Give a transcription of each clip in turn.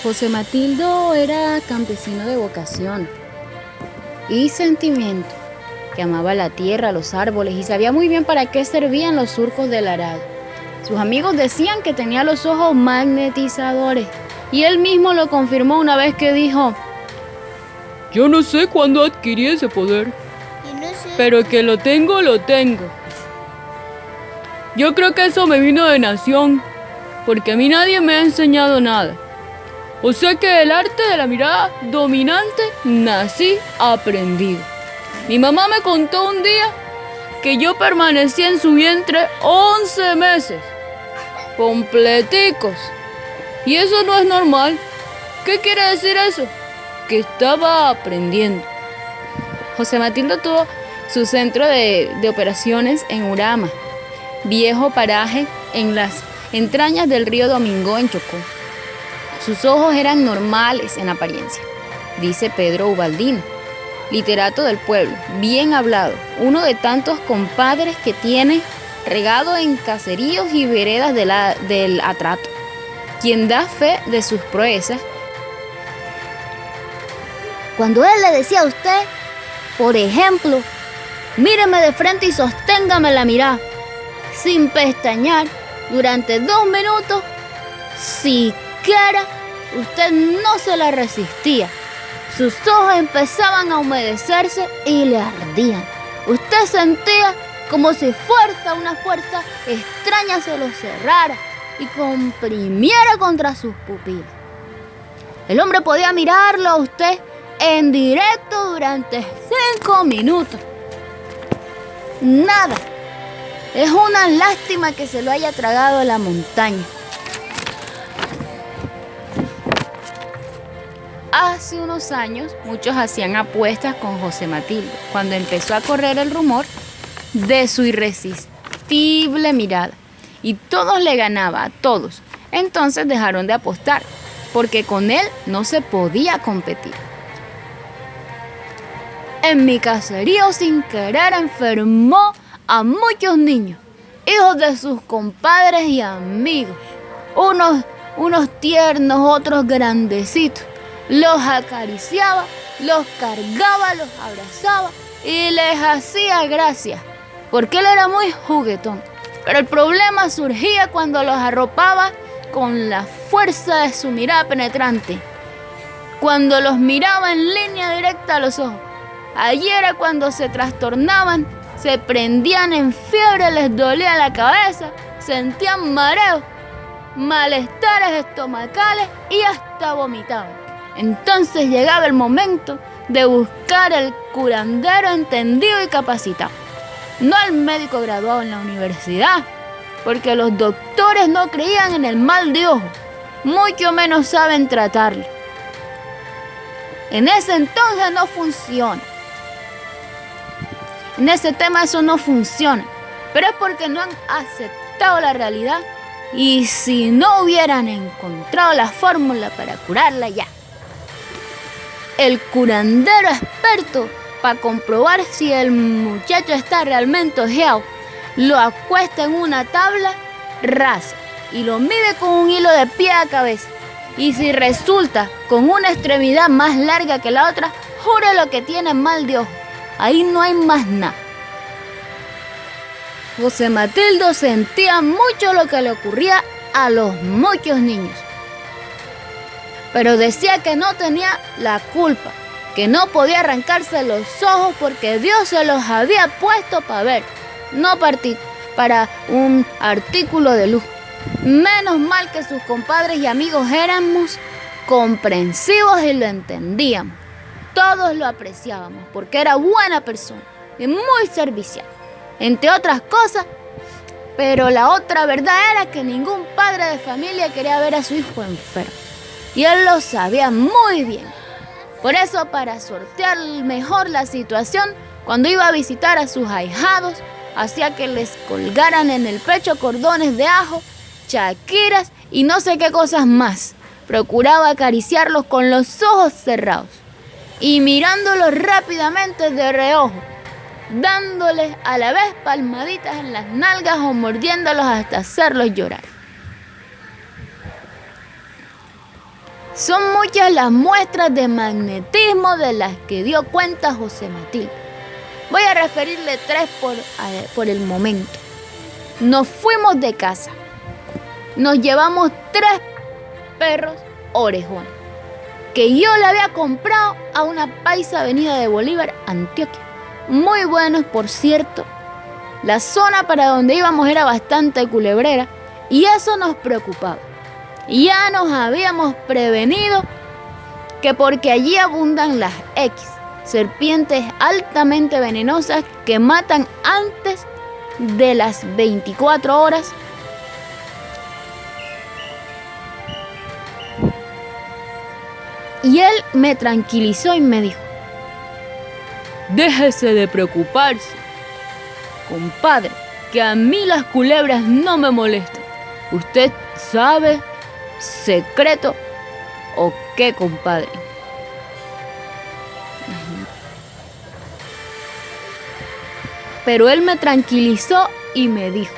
José Matildo era campesino de vocación y sentimiento, que amaba la tierra, los árboles y sabía muy bien para qué servían los surcos del arado. Sus amigos decían que tenía los ojos magnetizadores y él mismo lo confirmó una vez que dijo: Yo no sé cuándo adquirí ese poder, pero que lo tengo, lo tengo. Yo creo que eso me vino de nación, porque a mí nadie me ha enseñado nada. O sea que el arte de la mirada dominante nací aprendido. Mi mamá me contó un día que yo permanecí en su vientre 11 meses, completicos. Y eso no es normal. ¿Qué quiere decir eso? Que estaba aprendiendo. José Matildo tuvo su centro de operaciones en Urama, viejo paraje en las entrañas del río Domingo en Chocó. Sus ojos eran normales en apariencia, dice Pedro Ubaldino, literato del pueblo, bien hablado, uno de tantos compadres que tiene regado en caseríos y veredas del atrato, quien da fe de sus proezas. Cuando él le decía a usted, por ejemplo, míreme de frente y sosténgame la mirada, sin pestañear, durante 2 minutos, siquiera usted no se la resistía. Sus ojos empezaban a humedecerse y le ardían. Usted sentía como si una fuerza extraña se lo cerrara y comprimiera contra sus pupilas. El hombre podía mirarlo a usted en directo durante 5 minutos. Nada. Es una lástima que se lo haya tragado la montaña. Hace unos años, muchos hacían apuestas con José Matildo, cuando empezó a correr el rumor de su irresistible mirada. Y todos le ganaba, a todos. Entonces dejaron de apostar, porque con él no se podía competir. En mi caserío, sin querer, enfermó a muchos niños, hijos de sus compadres y amigos. Unos tiernos, otros grandecitos. Los acariciaba, los cargaba, los abrazaba y les hacía gracia, porque él era muy juguetón. Pero el problema surgía cuando los arropaba con la fuerza de su mirada penetrante, cuando los miraba en línea directa a los ojos. Allí era cuando se trastornaban, se prendían en fiebre, les dolía la cabeza, sentían mareos, malestares estomacales y hasta vomitaban. Entonces llegaba el momento de buscar el curandero entendido y capacitado, no al médico graduado en la universidad, porque los doctores no creían en el mal de ojo, mucho menos saben tratarlo. En ese entonces no funciona. En ese tema eso no funciona, pero es porque no han aceptado la realidad y si no hubieran encontrado la fórmula para curarla ya. El curandero experto, para comprobar si el muchacho está realmente ojeado, lo acuesta en una tabla rasa y lo mide con un hilo de pie a cabeza. Y si resulta con una extremidad más larga que la otra, jure lo que tiene mal de ojo. Ahí no hay más nada. José Matildo sentía mucho lo que le ocurría a los muchos niños, pero decía que no tenía la culpa, que no podía arrancarse los ojos porque Dios se los había puesto para ver, no para un artículo de lujo. Menos mal que sus compadres y amigos éramos comprensivos y lo entendíamos. Todos lo apreciábamos porque era buena persona y muy servicial, entre otras cosas. Pero la otra verdad era que ningún padre de familia quería ver a su hijo enfermo. Y él lo sabía muy bien. Por eso, para sortear mejor la situación, cuando iba a visitar a sus ahijados, hacía que les colgaran en el pecho cordones de ajo, chaquiras y no sé qué cosas más. Procuraba acariciarlos con los ojos cerrados y mirándolos rápidamente de reojo, dándoles a la vez palmaditas en las nalgas o mordiéndolos hasta hacerlos llorar. Son muchas las muestras de magnetismo de las que dio cuenta José Matildo. Voy a referirle 3 por el momento. Nos fuimos de casa. Nos llevamos 3 perros orejones que yo le había comprado a una paisa venida de Bolívar, Antioquia. Muy buenos, por cierto. La zona para donde íbamos era bastante culebrera y eso nos preocupaba. Ya nos habíamos prevenido que porque allí abundan las X, serpientes altamente venenosas que matan antes de las 24 horas. Y él me tranquilizó y me dijo: déjese de preocuparse, compadre, que a mí las culebras no me molestan. ¿usted sabe secreto o qué, compadre? Pero él me tranquilizó y me dijo: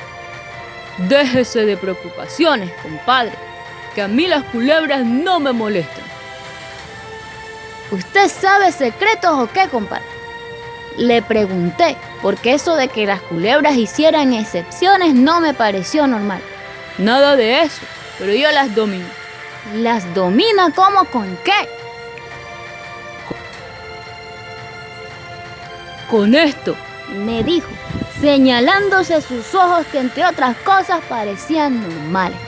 déjese de preocupaciones, compadre, que a mí las culebras no me molestan. ¿usted sabe secretos o qué, compadre? Le pregunté, porque eso de que las culebras hicieran excepciones no me pareció normal. Nada de eso, pero yo las domino. ¿Las domina cómo, con qué? Con esto, me dijo, señalándose sus ojos que entre otras cosas parecían normales.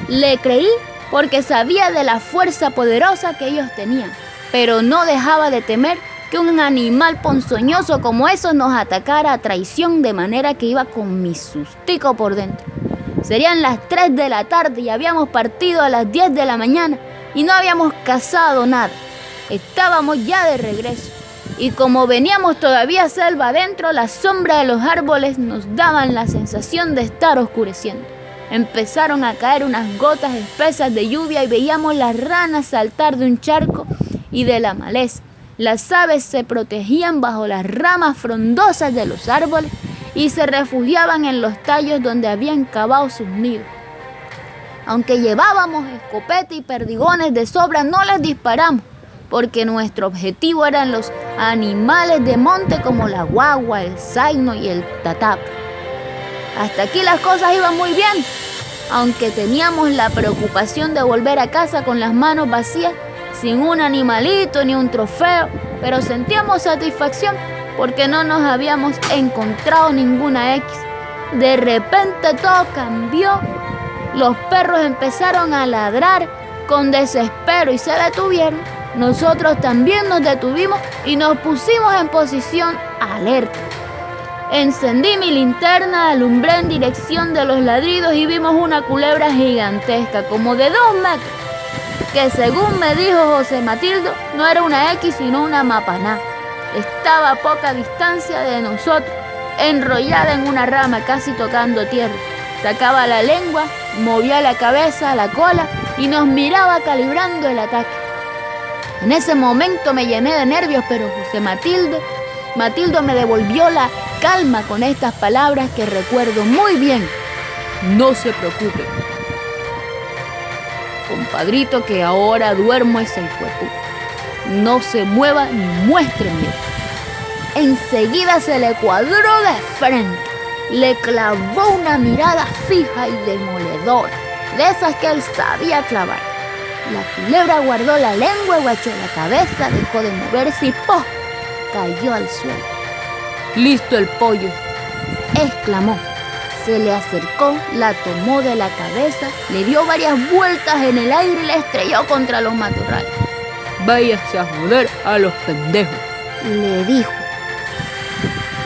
Le creí porque sabía de la fuerza poderosa que ellos tenían, pero no dejaba de temer que un animal ponzoñoso como eso nos atacara a traición, de manera que iba con mi sustico por dentro. Serían las 3 de la tarde y habíamos partido a las 10 de la mañana y no habíamos cazado nada. Estábamos ya de regreso y como veníamos todavía selva adentro, la sombra de los árboles nos daban la sensación de estar oscureciendo. Empezaron a caer unas gotas espesas de lluvia y veíamos las ranas saltar de un charco y de la maleza. Las aves se protegían bajo las ramas frondosas de los árboles y se refugiaban en los tallos donde habían cavado sus nidos. Aunque llevábamos escopeta y perdigones de sobra, no les disparamos, porque nuestro objetivo eran los animales de monte como la guagua, el zaino y el tatap. Hasta aquí las cosas iban muy bien, aunque teníamos la preocupación de volver a casa con las manos vacías, sin un animalito ni un trofeo, pero sentíamos satisfacción porque no nos habíamos encontrado ninguna X. De repente todo cambió. Los perros empezaron a ladrar con desespero y se detuvieron. Nosotros también nos detuvimos y nos pusimos en posición alerta. Encendí mi linterna, alumbré en dirección de los ladridos y vimos una culebra gigantesca, como de 2 metros, que según me dijo José Matildo, no era una X sino una mapaná. Estaba a poca distancia de nosotros, enrollada en una rama casi tocando tierra. Sacaba la lengua, movía la cabeza, la cola y nos miraba calibrando el ataque. En ese momento me llené de nervios, pero José Matildo me devolvió la calma con estas palabras que recuerdo muy bien. no se preocupe, compadrito, que ahora duermo es el cuerpo. No se mueva ni muestre miedo. Enseguida se le cuadró de frente, le clavó una mirada fija y demoledora, de esas que él sabía clavar. La culebra guardó la lengua, agachó la cabeza, dejó de moverse y ¡pum!, cayó al suelo. Listo el pollo, exclamó. Se le acercó, la tomó de la cabeza, le dio varias vueltas en el aire y la estrelló contra los matorrales. váyase a joder a los pendejos, le dijo.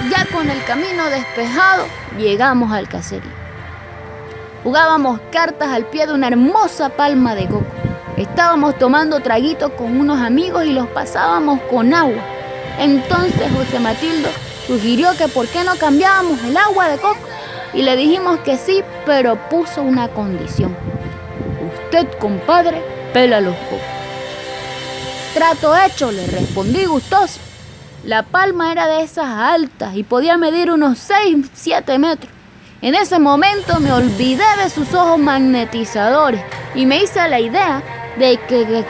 Ya con el camino despejado, llegamos al caserío. Jugábamos cartas al pie de una hermosa palma de coco. Estábamos tomando traguitos con unos amigos y los pasábamos con agua. Entonces José Matildo sugirió que por qué no cambiábamos el agua de coco. Y le dijimos que sí, pero puso una condición. Usted, compadre, pela los cocos. Trato hecho, le respondí gustoso. La palma era de esas altas y podía medir unos 6-7 metros. En ese momento me olvidé de sus ojos magnetizadores y me hice la idea de que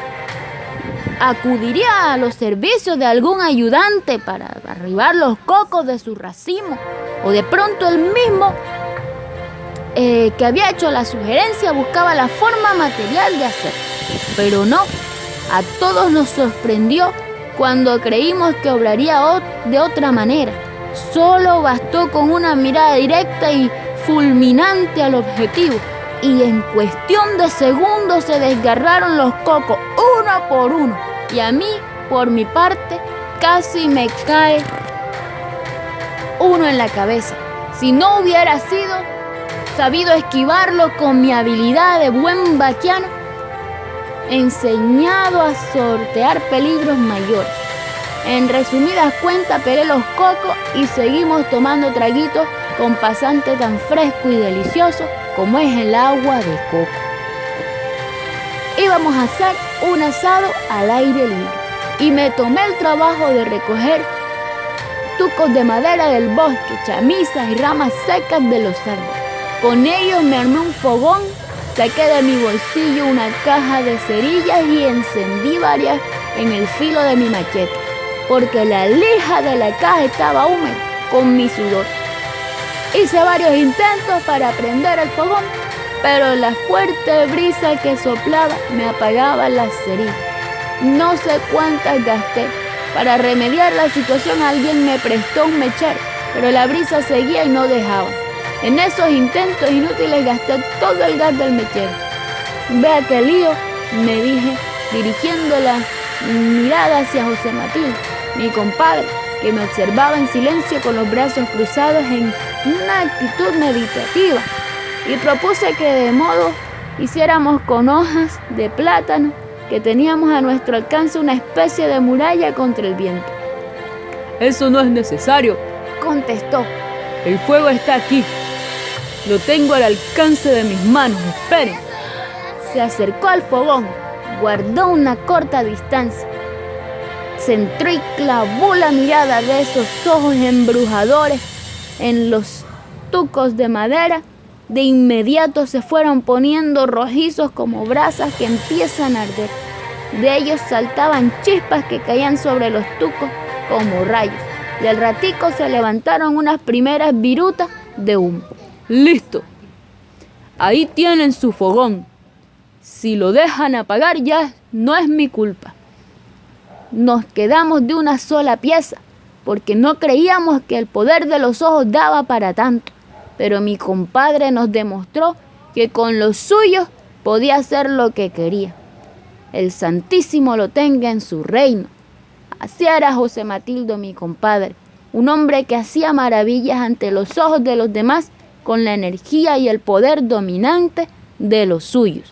acudiría a los servicios de algún ayudante para arribar los cocos de su racimo, o de pronto él mismo que había hecho la sugerencia buscaba la forma material de hacerlo. Pero no, a todos nos sorprendió cuando creímos que obraría de otra manera. Solo bastó con una mirada directa y fulminante al objetivo, y en cuestión de segundos se desgarraron los cocos uno por uno, y a mí, por mi parte, casi me cae uno en la cabeza. Si no hubiera sabido esquivarlo con mi habilidad de buen vaquiano, enseñado a sortear peligros mayores. En resumidas cuentas, pelé los cocos y seguimos tomando traguitos con pasante tan fresco y delicioso como es el agua de coco. Íbamos a hacer un asado al aire libre y me tomé el trabajo de recoger tucos de madera del bosque, chamisas y ramas secas de los árboles. Con ellos me armé un fogón, saqué de mi bolsillo una caja de cerillas y encendí varias en el filo de mi machete, porque la lija de la caja estaba húmeda con mi sudor. Hice varios intentos para prender el fogón, pero la fuerte brisa que soplaba me apagaba las cerillas. No sé cuántas gasté. Para remediar la situación alguien me prestó un mechero, pero la brisa seguía y no dejaba. En esos intentos inútiles gasté todo el gas del mechero. Vea qué lío, me dije, dirigiendo la mirada hacia José Matilde, mi compadre, que me observaba en silencio con los brazos cruzados en una actitud meditativa, y propuse que de modo hiciéramos con hojas de plátano que teníamos a nuestro alcance una especie de muralla contra el viento. Eso no es necesario, contestó. el fuego está aquí. Lo tengo al alcance de mis manos, esperen. Se acercó al fogón, guardó una corta distancia, centró y clavó la mirada de esos ojos embrujadores en los tucos de madera. De inmediato se fueron poniendo rojizos como brasas que empiezan a arder. De ellos saltaban chispas que caían sobre los tucos como rayos, y al ratico se levantaron unas primeras virutas de humo. Listo. Ahí tienen su fogón. Si lo dejan apagar ya no es mi culpa. Nos quedamos de una sola pieza, porque no creíamos que el poder de los ojos daba para tanto. Pero mi compadre nos demostró que con los suyos podía hacer lo que quería. El Santísimo lo tenga en su reino. Así era José Matilde, mi compadre, un hombre que hacía maravillas ante los ojos de los demás con la energía y el poder dominante de los suyos.